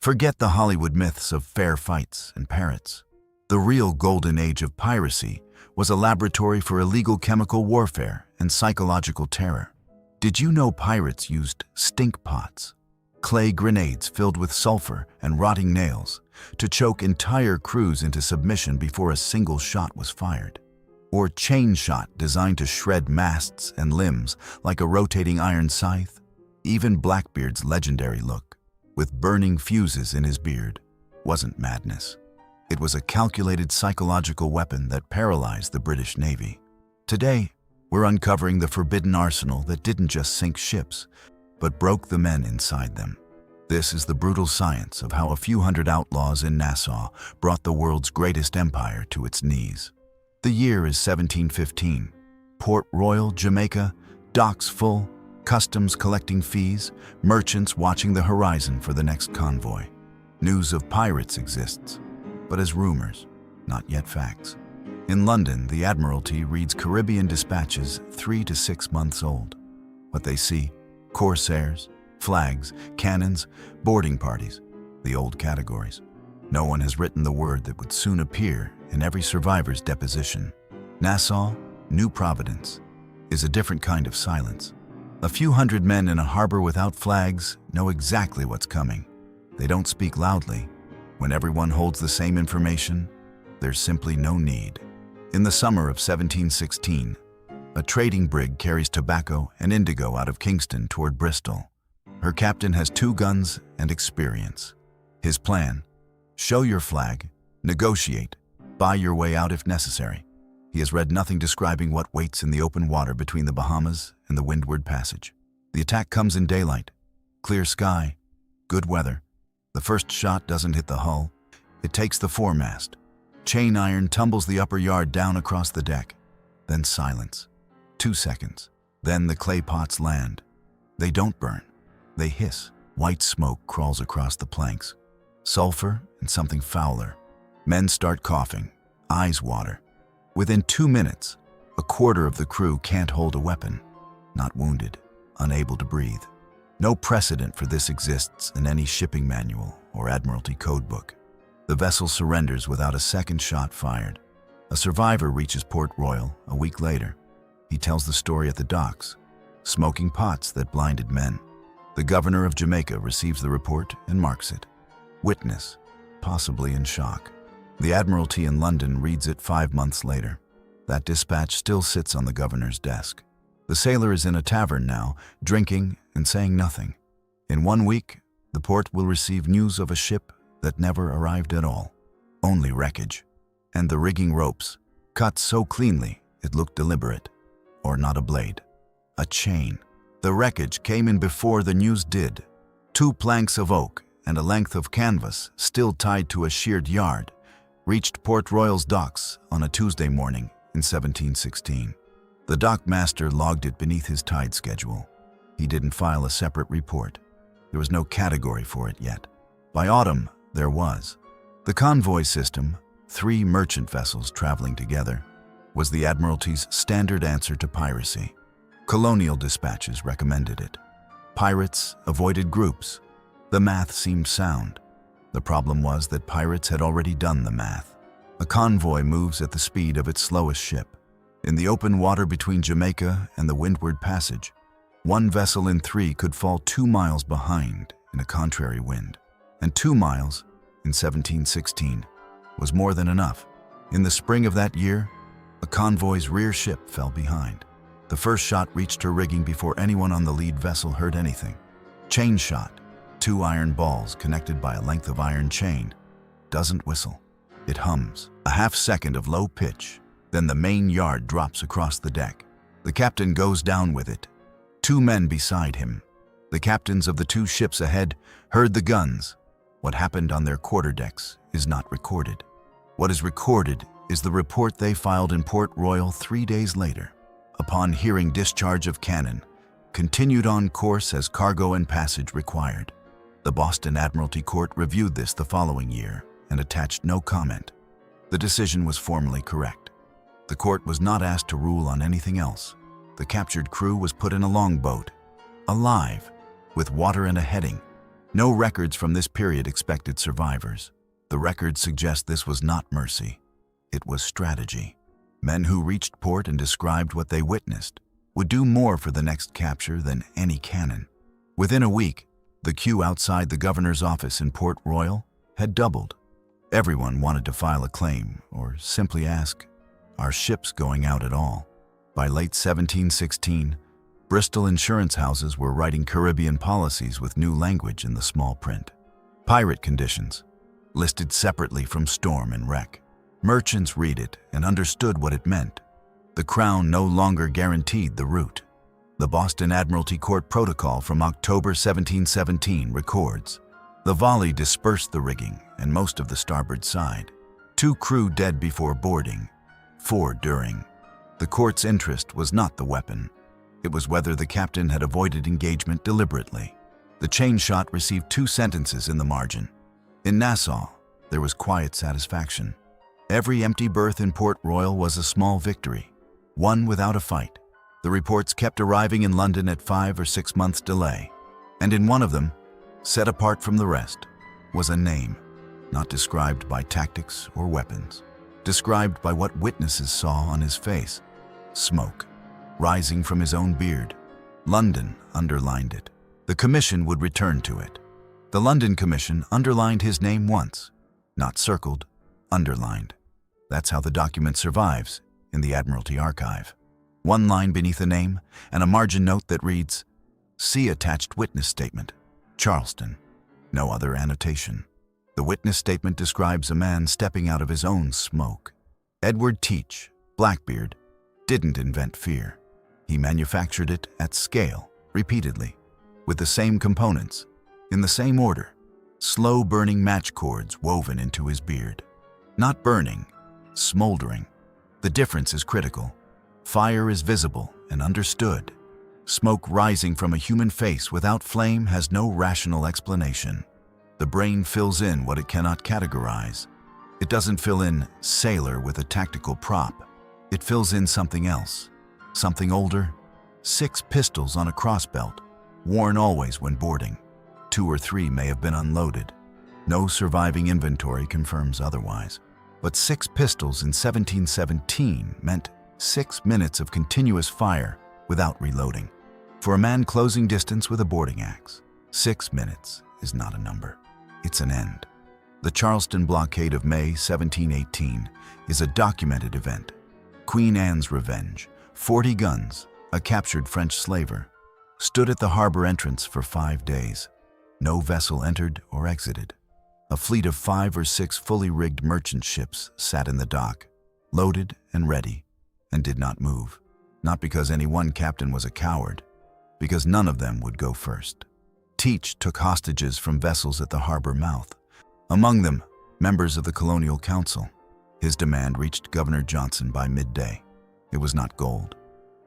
Forget the Hollywood myths of fair fights and parrots. The real Golden Age of Piracy was a laboratory for illegal chemical warfare and psychological terror. Did you know pirates used stinkpots, clay grenades filled with sulfur and rotting nails, to choke entire crews into submission before a single shot was fired? Or chain shot designed to shred masts and limbs like a rotating iron scythe? Even Blackbeard's legendary look, with burning fuses in his beard, wasn't madness. It was a calculated psychological weapon that paralyzed the British Navy. Today, we're uncovering the forbidden arsenal that didn't just sink ships, but broke the men inside them. This is the brutal science of how a few hundred outlaws in Nassau brought the world's greatest empire to its knees. The year is 1715. Port Royal, Jamaica, docks full, customs collecting fees, merchants watching the horizon for the next convoy. News of pirates exists, but as rumors, not yet facts. In London, the Admiralty reads Caribbean dispatches 3 to 6 months old. What they see: corsairs, flags, cannons, boarding parties, the old categories. No one has written the word that would soon appear in every survivor's deposition. Nassau, New Providence, is a different kind of silence. A few hundred men in a harbor without flags know exactly what's coming. They don't speak loudly. When everyone holds the same information, there's simply no need. In the summer of 1716, a trading brig carries tobacco and indigo out of Kingston toward Bristol. Her captain has 2 guns and experience. His plan: show your flag, negotiate, buy your way out if necessary. He has read nothing describing what waits in the open water between the Bahamas and the Windward Passage. The attack comes in daylight, clear sky, good weather. The first shot doesn't hit the hull. It takes the foremast. Chain iron tumbles the upper yard down across the deck. Then silence. 2 seconds. Then the clay pots land. They don't burn. They hiss. White smoke crawls across the planks. Sulfur and something fouler. Men start coughing. Eyes water. Within 2 minutes, a quarter of the crew can't hold a weapon. Not wounded, unable to breathe. No precedent for this exists in any shipping manual or Admiralty codebook. The vessel surrenders without a second shot fired. A survivor reaches Port Royal a week later. He tells the story at the docks: smoking pots that blinded men. The governor of Jamaica receives the report and marks it. Witness, possibly in shock. The Admiralty in London reads it 5 months later. That dispatch still sits on the governor's desk. The sailor is in a tavern now, drinking and saying nothing. In 1 week, the port will receive news of a ship that never arrived at all. Only wreckage. And the rigging ropes, cut so cleanly it looked deliberate. Or not a blade. A chain. The wreckage came in before the news did. 2 planks of oak and a length of canvas, still tied to a sheared yard, reached Port Royal's docks on a Tuesday morning in 1716. The dockmaster logged it beneath his tide schedule. He didn't file a separate report. There was no category for it yet. By autumn, there was. The convoy system, 3 merchant vessels traveling together, was the Admiralty's standard answer to piracy. Colonial dispatches recommended it. Pirates avoided groups. The math seemed sound. The problem was that pirates had already done the math. A convoy moves at the speed of its slowest ship. In the open water between Jamaica and the Windward Passage, 1 vessel in 3 could fall 2 miles behind in a contrary wind. And 2 miles, in 1716, was more than enough. In the spring of that year, a convoy's rear ship fell behind. The first shot reached her rigging before anyone on the lead vessel heard anything. Chain shot, 2 iron balls connected by a length of iron chain. Doesn't whistle. It hums. A half second of low pitch. Then the main yard drops across the deck. The captain goes down with it. 2 men beside him. The captains of the 2 ships ahead heard the guns. What happened on their quarterdecks is not recorded. What is recorded is the report they filed in Port Royal 3 days later. Upon hearing discharge of cannon, continued on course as cargo and passage required. The Boston Admiralty Court reviewed this the following year and attached no comment. The decision was formally correct. The court was not asked to rule on anything else. The captured crew was put in a longboat, alive, with water and a heading. No records from this period expected survivors. The records suggest this was not mercy. It was strategy. Men who reached port and described what they witnessed would do more for the next capture than any cannon. Within a week, the queue outside the governor's office in Port Royal had doubled. Everyone wanted to file a claim or simply ask, "Are ships going out at all?" By late 1716, Bristol insurance houses were writing Caribbean policies with new language in the small print. Pirate conditions, listed separately from storm and wreck. Merchants read it and understood what it meant. The Crown no longer guaranteed the route. The Boston Admiralty Court Protocol from October 1717 records, "The volley dispersed the rigging and most of the starboard side. 2 crew dead before boarding, 4 during." The court's interest was not the weapon. It was whether the captain had avoided engagement deliberately. The chain shot received 2 sentences in the margin. In Nassau, there was quiet satisfaction. Every empty berth in Port Royal was a small victory, won without a fight. The reports kept arriving in London at 5 or 6 months' delay, and in one of them, set apart from the rest, was a name, not described by tactics or weapons, described by what witnesses saw on his face: smoke, rising from his own beard. London underlined it. The Commission would return to it. The London Commission underlined his name once, not circled, underlined. That's how the document survives in the Admiralty Archive. 1 line beneath a name and a margin note that reads, "See attached witness statement, Charleston." No other annotation. The witness statement describes a man stepping out of his own smoke. Edward Teach, Blackbeard, didn't invent fear. He manufactured it at scale, repeatedly, with the same components, in the same order, slow-burning match cords woven into his beard. Not burning, smoldering. The difference is critical. Fire is visible and understood. Smoke rising from a human face without flame has no rational explanation. The brain fills in what it cannot categorize. It doesn't fill in sailor with a tactical prop. It fills in something else, something older. 6 pistols on a crossbelt, worn always when boarding. 2 or 3 may have been unloaded. No surviving inventory confirms otherwise. But 6 pistols in 1717 meant 6 minutes of continuous fire without reloading. For a man closing distance with a boarding axe, 6 minutes is not a number. It's an end. The Charleston blockade of May 1718 is a documented event. Queen Anne's Revenge, 40 guns, a captured French slaver, stood at the harbor entrance for 5 days. No vessel entered or exited. A fleet of 5 or 6 fully rigged merchant ships sat in the dock, loaded and ready, and did not move. Not because any one captain was a coward, because none of them would go first. Teach took hostages from vessels at the harbor mouth, among them members of the Colonial Council. His demand reached Governor Johnson by midday. It was not gold,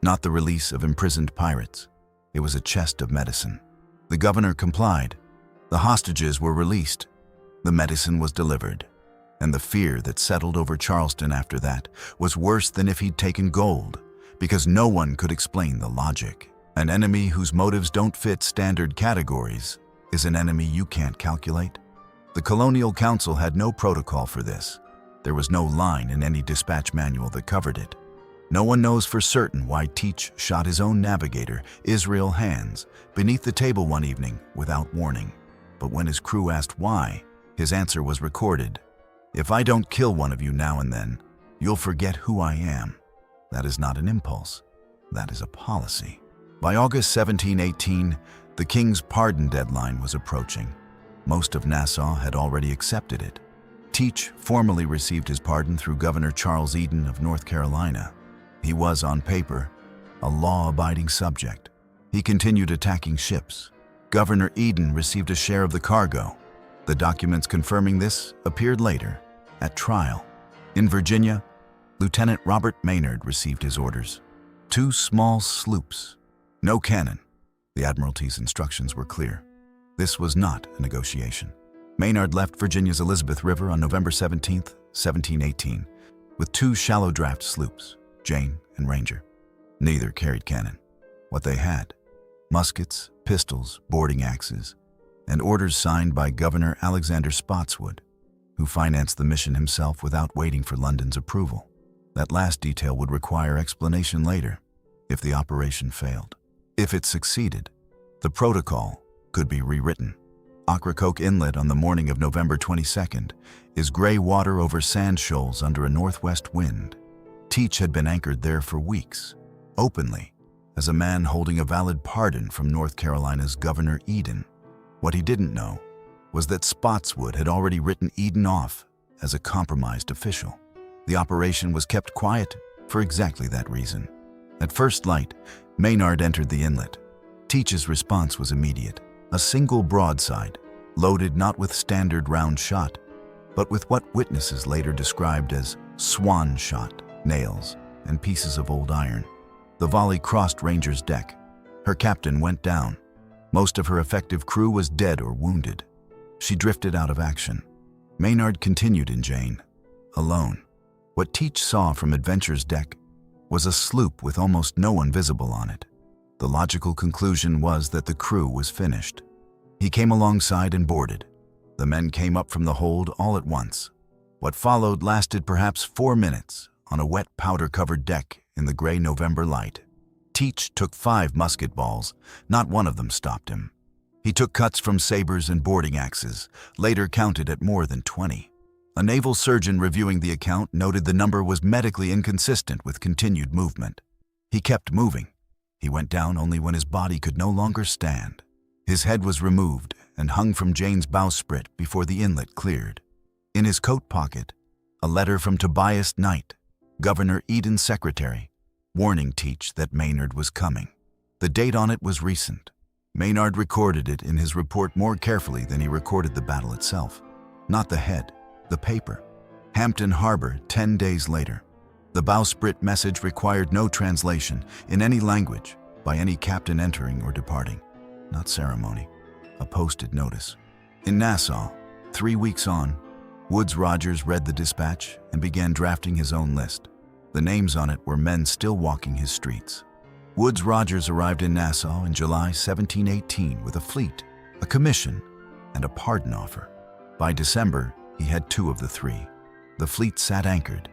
not the release of imprisoned pirates. It was a chest of medicine. The governor complied. The hostages were released. The medicine was delivered. And the fear that settled over Charleston after that was worse than if he'd taken gold, because no one could explain the logic. An enemy whose motives don't fit standard categories is an enemy you can't calculate. The Colonial Council had no protocol for this. There was no line in any dispatch manual that covered it. No one knows for certain why Teach shot his own navigator, Israel Hands, beneath the table one evening without warning. But when his crew asked why, his answer was recorded. "If I don't kill one of you now and then, you'll forget who I am." That is not an impulse. That is a policy. By August 1718, the king's pardon deadline was approaching. Most of Nassau had already accepted it. Teach formally received his pardon through Governor Charles Eden of North Carolina. He was, on paper, a law-abiding subject. He continued attacking ships. Governor Eden received a share of the cargo. The documents confirming this appeared later, at trial. In Virginia, Lieutenant Robert Maynard received his orders. 2 small sloops. No cannon. The Admiralty's instructions were clear. This was not a negotiation. Maynard left Virginia's Elizabeth River on November 17, 1718, with 2 shallow draft sloops, Jane and Ranger. Neither carried cannon. What they had: muskets, pistols, boarding axes, and orders signed by Governor Alexander Spotswood, who financed the mission himself without waiting for London's approval. That last detail would require explanation later, if the operation failed. If it succeeded, the protocol could be rewritten. Ocracoke Inlet on the morning of November 22nd is gray water over sand shoals under a northwest wind. Teach had been anchored there for weeks, openly, as a man holding a valid pardon from North Carolina's Governor Eden. What he didn't know was that Spotswood had already written Eden off as a compromised official. The operation was kept quiet for exactly that reason. At first light, Maynard entered the inlet. Teach's response was immediate. A single broadside, loaded not with standard round shot, but with what witnesses later described as swan shot, nails, and pieces of old iron. The volley crossed Ranger's deck. Her captain went down. Most of her effective crew was dead or wounded. She drifted out of action. Maynard continued in Jane, alone. What Teach saw from Adventure's deck was a sloop with almost no one visible on it. The logical conclusion was that the crew was finished. He came alongside and boarded. The men came up from the hold all at once. What followed lasted perhaps 4 minutes on a wet, powder-covered deck in the gray November light. Teach took 5 musket balls. Not one of them stopped him. He took cuts from sabers and boarding axes, later counted at more than 20. A naval surgeon reviewing the account noted the number was medically inconsistent with continued movement. He kept moving. He went down only when his body could no longer stand. His head was removed and hung from Jane's bowsprit before the inlet cleared. In his coat pocket, a letter from Tobias Knight, Governor Eden's secretary, warning Teach that Maynard was coming. The date on it was recent. Maynard recorded it in his report more carefully than he recorded the battle itself. Not the head, the paper. Hampton Harbor, 10 days later. The bowsprit message required no translation in any language by any captain entering or departing. Not ceremony. A posted notice. In Nassau, 3 weeks on, Woodes Rogers read the dispatch and began drafting his own list. The names on it were men still walking his streets. Woodes Rogers arrived in Nassau in July 1718 with a fleet, a commission, and a pardon offer. By December, he had 2 of the 3. The fleet sat anchored.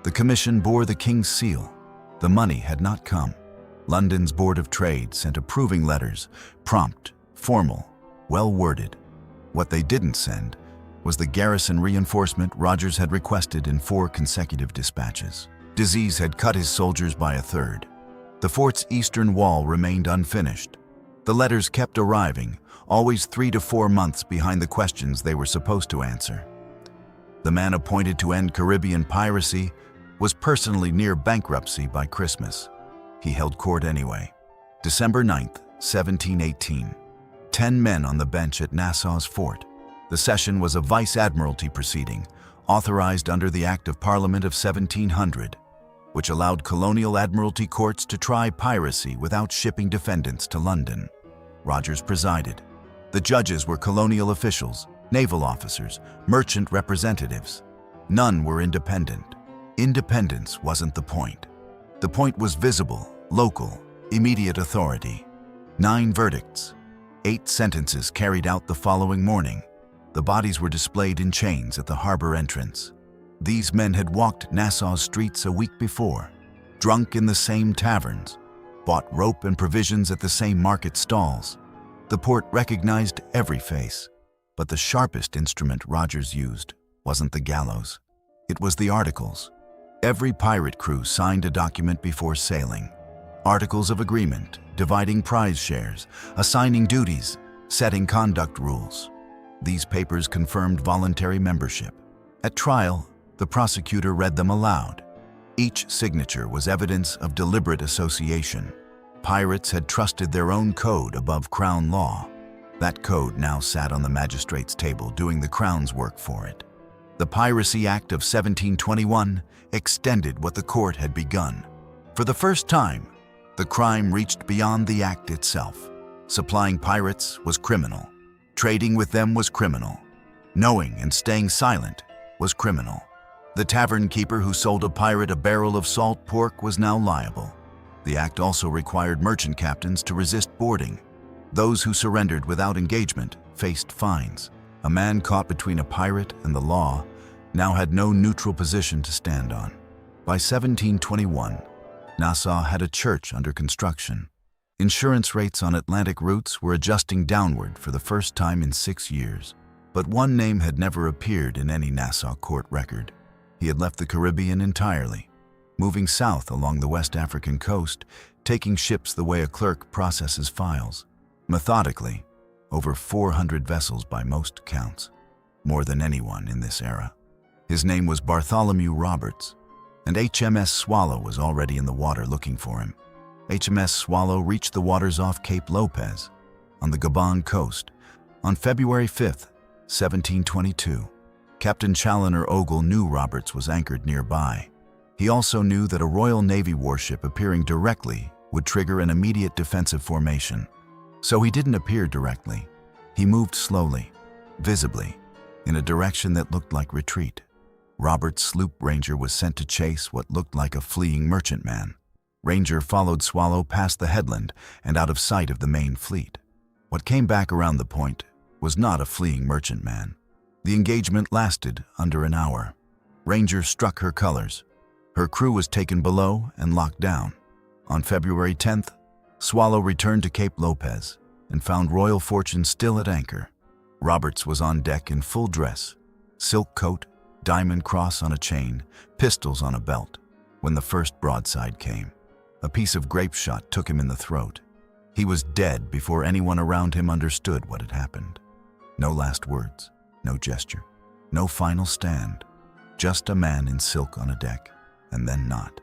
The commission bore the king's seal. The money had not come. London's Board of Trade sent approving letters, prompt, formal, well-worded. What they didn't send was the garrison reinforcement Rogers had requested in 4 consecutive dispatches. Disease had cut his soldiers by 1/3. The fort's eastern wall remained unfinished. The letters kept arriving, always 3 to 4 months behind the questions they were supposed to answer. The man appointed to end Caribbean piracy was personally near bankruptcy by Christmas. He held court anyway. December 9th, 1718. 10 men on the bench at Nassau's fort. The session was a Vice-Admiralty proceeding, authorized under the Act of Parliament of 1700, which allowed colonial admiralty courts to try piracy without shipping defendants to London. Rogers presided. The judges were colonial officials, naval officers, merchant representatives. None were independent. Independence wasn't the point. The point was visible, local, immediate authority. 9 verdicts. 8 sentences carried out the following morning. The bodies were displayed in chains at the harbor entrance. These men had walked Nassau streets a week before, drunk in the same taverns, bought rope and provisions at the same market stalls. The port recognized every face, but the sharpest instrument Rogers used wasn't the gallows. It was the articles. Every pirate crew signed a document before sailing. Articles of agreement, dividing prize shares, assigning duties, setting conduct rules. These papers confirmed voluntary membership. At trial, the prosecutor read them aloud. Each signature was evidence of deliberate association. Pirates had trusted their own code above Crown law. That code now sat on the magistrate's table doing the Crown's work for it. The Piracy Act of 1721 extended what the court had begun. For the first time, the crime reached beyond the act itself. Supplying pirates was criminal. Trading with them was criminal. Knowing and staying silent was criminal. The tavern keeper who sold a pirate a barrel of salt pork was now liable. The act also required merchant captains to resist boarding. Those who surrendered without engagement faced fines. A man caught between a pirate and the law now had no neutral position to stand on. By 1721, Nassau had a church under construction. Insurance rates on Atlantic routes were adjusting downward for the first time in 6 years. But one name had never appeared in any Nassau court record. He had left the Caribbean entirely, moving south along the West African coast, taking ships the way a clerk processes files. Methodically, over 400 vessels by most counts, more than anyone in this era. His name was Bartholomew Roberts, and HMS Swallow was already in the water looking for him. HMS Swallow reached the waters off Cape Lopez, on the Gabon coast, on February 5, 1722. Captain Challoner Ogle knew Roberts was anchored nearby. He also knew that a Royal Navy warship appearing directly would trigger an immediate defensive formation. So he didn't appear directly. He moved slowly, visibly, in a direction that looked like retreat. Roberts' sloop Ranger was sent to chase what looked like a fleeing merchantman. Ranger followed Swallow past the headland and out of sight of the main fleet. What came back around the point was not a fleeing merchantman. The engagement lasted under an hour. Ranger struck her colors. Her crew was taken below and locked down. On February 10th, Swallow returned to Cape Lopez and found Royal Fortune still at anchor. Roberts was on deck in full dress, silk coat, diamond cross on a chain, pistols on a belt, when the first broadside came. A piece of grape shot took him in the throat. He was dead before anyone around him understood what had happened. No last words, no gesture, no final stand. Just a man in silk on a deck, and then not.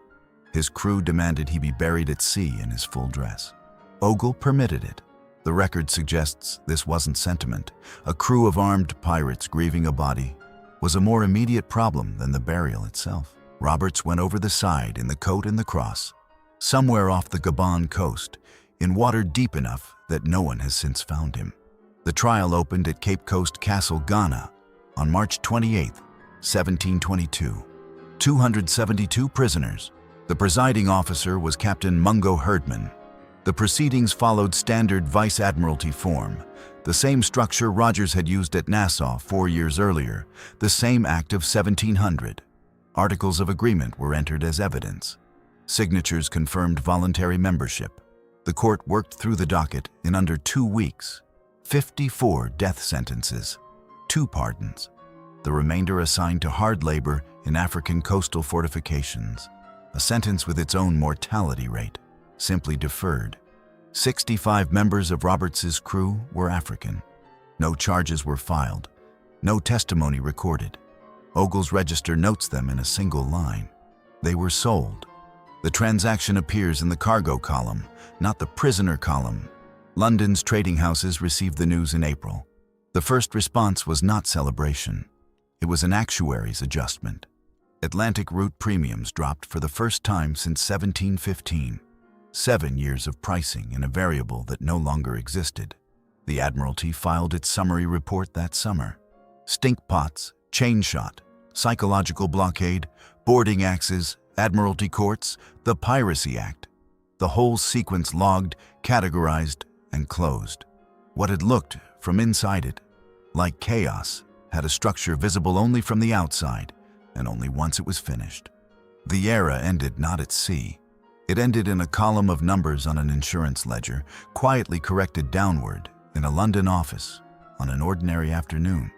His crew demanded he be buried at sea in his full dress. Ogle permitted it. The record suggests this wasn't sentiment. A crew of armed pirates grieving a body was a more immediate problem than the burial itself. Roberts went over the side in the coat and the cross, somewhere off the Gabon coast, in water deep enough that no one has since found him. The trial opened at Cape Coast Castle, Ghana, on March 28, 1722. 272 prisoners. The presiding officer was Captain Mungo Herdman. The proceedings followed standard Vice-Admiralty form, the same structure Rogers had used at Nassau 4 years earlier, the same Act of 1700. Articles of agreement were entered as evidence. Signatures confirmed voluntary membership. The court worked through the docket in under 2 weeks. 54 death sentences, 2 pardons. The remainder assigned to hard labor in African coastal fortifications. A sentence with its own mortality rate, simply deferred. 65 members of Roberts's crew were African. No charges were filed, no testimony recorded. Ogle's register notes them in a single line. They were sold. The transaction appears in the cargo column, not the prisoner column. London's trading houses received the news in April. The first response was not celebration. It was an actuary's adjustment. Atlantic route premiums dropped for the first time since 1715. 7 years of pricing in a variable that no longer existed. The Admiralty filed its summary report that summer. Stinkpots, chain shot, psychological blockade, boarding axes, Admiralty courts, the Piracy Act. The whole sequence logged, categorized, and closed. What had looked, from inside it, like chaos, had a structure visible only from the outside, and only once it was finished. The era ended not at sea. It ended in a column of numbers on an insurance ledger, quietly corrected downward in a London office on an ordinary afternoon.